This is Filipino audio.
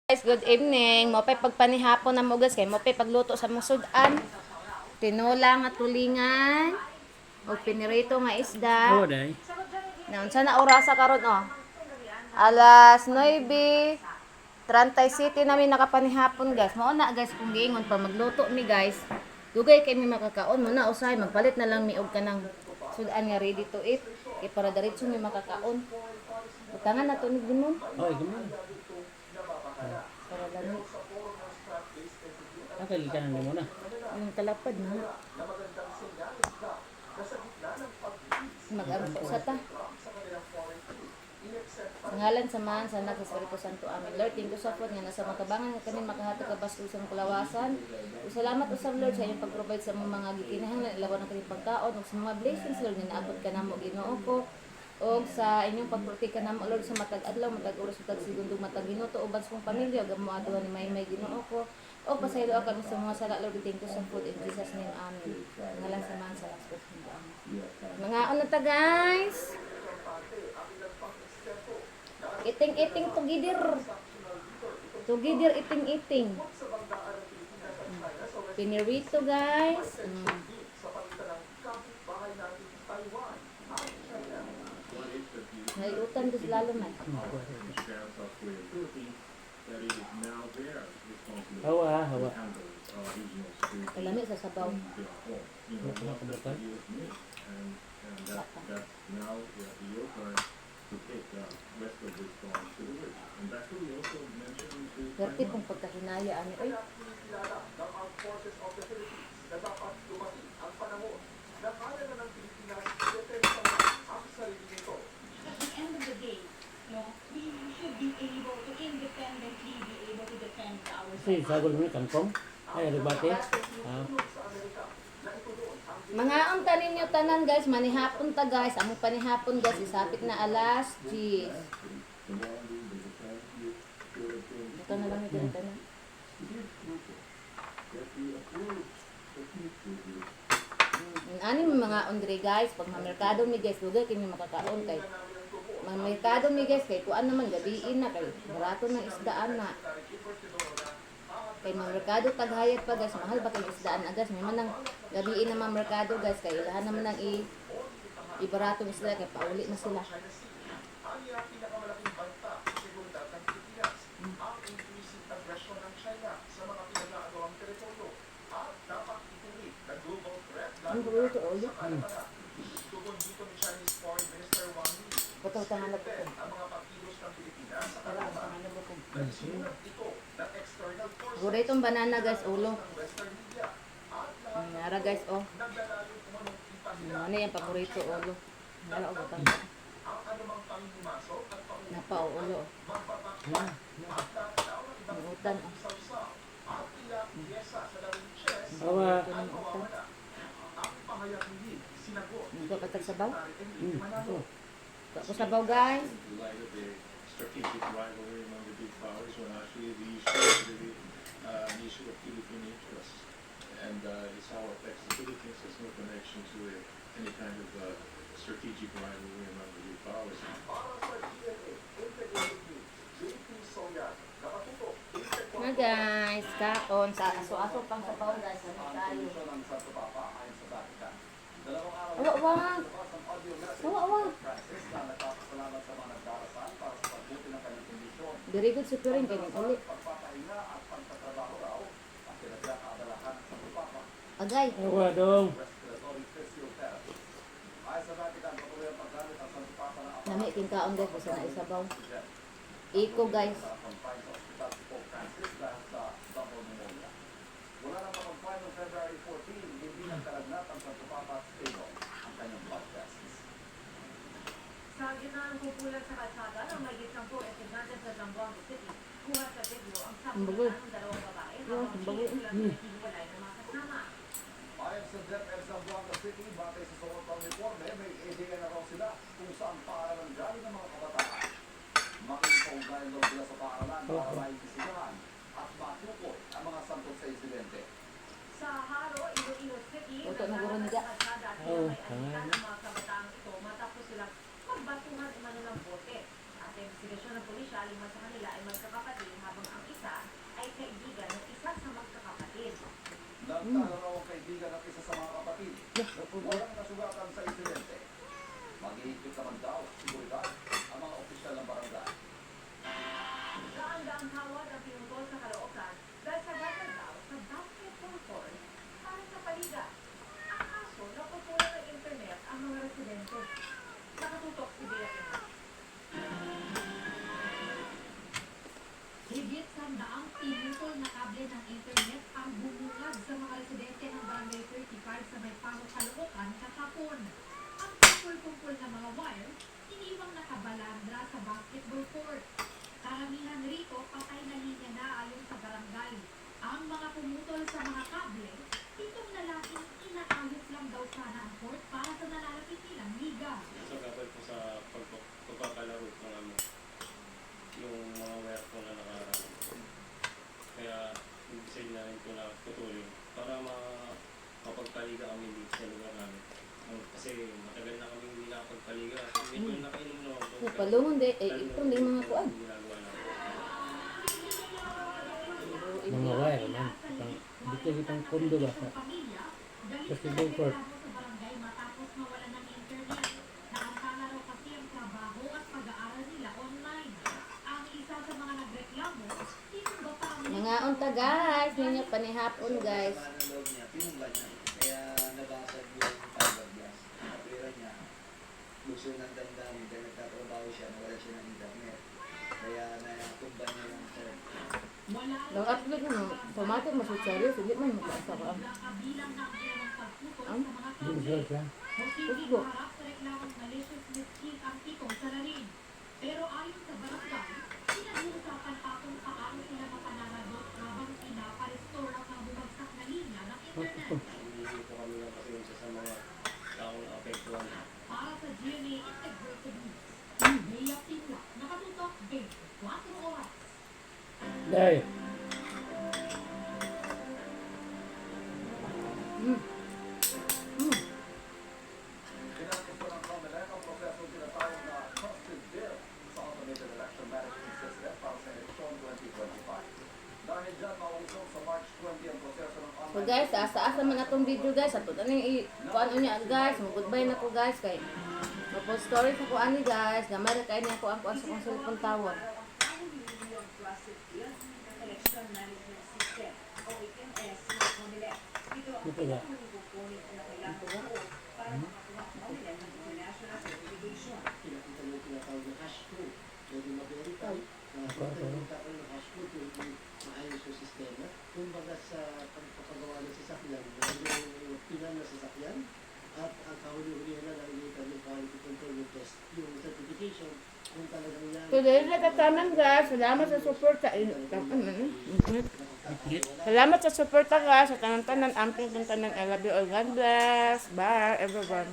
Guys, good evening. Mo pay pagpanihapon na mo guys kay mo pay pagluto sa mong sudan. Tinola nga tulingan ug pinirito nga isda. Oo, day. Naon sa na orasa karon oh. Alas 9:37 namin nakapanihapon guys. Mao na guys kung giingon pa magluto mi guys. Dugay kay mi makakaon mo na usay magpalit na lang mi og kanang sudan nga ready to eat. Kay para diretso mi makakaon. Utangan na to ni Gimon. Oo, gano'n. Para lami. Nakal ka na muna. Yung talapad na. Mag-arap sa ta. Ngalan samahan sa anak sa Espiritu Santo. Amen. Lord, thank you sa food nga nasa makabangan nga kami makahatag ka basko sa kulawasan. Salamat usab Lord sa iyong pag-provide sa mga gikinahanglan ilawan ng kanyang pagkaon ug sa mga blessings Lord nga naabot ka namo Ginoo ko. O sa inyong pagprotekta namo Lord sa matag adlaw, matag oras, matag segundo, matag minuto uban sa kong pamilya ug moadtuhan ni Maymay Ginoo ko. O pasaylo kami sa mga sala Lord, thank you sa food in Jesus name. Amen. Ngalan samahan sa lakas ko. Mga ano ta guys? Iting-iting together. Together iting-iting. Pinirito guys. Nailutan dos lalo man. Hawa, hawa. Kalami sa sabaw. Nakabukal. Gerti kung pagkahinaya ani oy. Si sagol mo kangkong. Ay, nagbate. Mga ang tanin nyo tanan guys, manihapon ta guys. Among panihapon guys, isapit na alas 10. Ito na lang ito na. Ani mga ondre guys, pag mamerkado mi guys, dugay kini makakaon kay mamerkado mi guys kay kuan naman gabiin na kay barato ng isdaan na. Kay mamerkado taghayat pa guys, mahal ba kay isdaan na guys, may man nang gabiin na mamerkado guys kay ilahan naman nang ibarato isda kay pauli na sila. Ang gulo to ulo. Botol tangan na butong. Wala ang tangan na butong. Gura itong banana guys, ulo. Nara guys, oh. Ano yung paborito, ulo. Nara, oh, butang. Napa, oh, ulo. Utan, oh. Hawa. Ito patag sabaw? Ito sabaw guys. Strategic rivalry among the big powers when actually the issue is really an issue of Philippine interests. And it's how it affects the Philippines. There's no connection to any kind of strategic rivalry among the big powers. Nga guys, kaon sa aso-aso pang sabaw guys. Ano tayo? Wag. Wag. Very good si Puring kay ulit. Agay. Hawa dong. Nami king kaon guys basta na isabaw. Iko guys. Sa gitna ng kumpulan sa kalsada ng may 10 estudyante sa Zamboanga City, kuha sa video ang Bagol. sabunan ng dalawang babae Bagol. habang sila naghihiwalay ng mga kasama. Ayon sa DepEd Zamboanga City, batay sa suot ng uniforme, may ideya na raw sila kung saan paaralan galing ng mga kabataan. Makipaugnayan daw sila sa paaralan para maimbisigahan at matukol ang mga sangkot sa insidente. Sa Haro, Iloilo City, Oto na guro nagkaroon niya. sa kalsada at Oh, may alitan ng mga kabataang ito matapos silang magbatuhan umano ng bote. At sa investigasyon ng pulisya, 5 sa kanila ay magkakapatid habang ang isa Biglang tawad ang pinutol sa Caloocan dahil sa battle daw sa basketball court para sa paliga. Ang kaso, napupunan ng internet ang mga residente. Nakatutok si Bea Ina. Higit sa daang pinutol na kable ng internet ang bumungad sa mga residente ng Barangay 35 sa may Pano, Caloocan kahapon. Ang kumpul-kumpul na mga wire, iniwang nakabalandra sa basketball court. Karamihan rito patay na linya na ayon sa barangay. Ang mga pumutol sa mga kable, itong lalaking inaayos lang daw sana ang court para sa nalalapit nilang liga. So, kapag po sa pagpapalaro ng yung mga wire po na nakaraan. Kaya, i-decide na rin po na putulin para mapagpaliga kami dito sa lugar namin. Kasi matagal na kami hindi nakapagpaliga. Medyo nakainom naman po. So, palungon de, itong di mga kuan. Yung ginagawa namin. Mga wire man. Dito itong kondo ba? Sa basketball court. Sa barangay matapos mawalan ng internet. Naantala raw kasi ang trabaho at pag-aaral nila online. Ang isa sa mga nagreklamo, tinumba pa ang Mga unta guys, ninyo panihapon guys. Paano loob niya, pinunggan niya. Kaya nabasag yung fiberglass. Kapira niya, luso ng damdamin dahil nagtatrabaho siya, nawala siya ng internet. Kaya natumban niya ng phone. wala Lang upload mo, pamatin mo sa serious, hindi man magkasa ka. kabilang ng ilang pagputol Ang? sa mga Hindi kable. siya. Posibleng harap sa reklamong malicious mischief ang pitong salarin. Pero ayon sa barangay, pinag-uusapan pa kung paano sila mapananagot habang pinaparestore ang mga bumagsak na linya ng internet. Hindi po kami ng pasensya sa mga taong naapektuhan. Para sa GMA Integrated News, Bea Tingla, nakatutok 24 oras. Dahil. Pinanggit po ng COMELEC ang proseso tinatawag na trusted bill sa Automated Election Management System para sa eleksyon 2025. Dahil dyan, mausok sa March 20 ang proseso ng So guys, asa-asa man atong video guys. Ato taning kuan unya guys. Goodbye na ko guys kay mag-post story sa ko ani guys. Gamay ra kay niya ko ang kuan sa kong cellphone tower. Election Management System o EMS ng COMELEC. Ito ang Ito ba? component na kailangan po para makakuha ang COMELEC ng international certification. Pinakita mo tinatawag na hash code. Pwede ma-verify na magkakaroon ng hash code kung maayos yung sistema. Kumbaga sa pagpapagawa ng sasakyan, yung pinan na sasakyan at ang kahuli-huli na nakikita ng quality control yung test, yung certification, kung talagang yan. So dahil nakatanan guys, salamat sa support sa salamat sa support guys sa tanan-tanan amping tanan. I love you all. God bless. Bye everyone.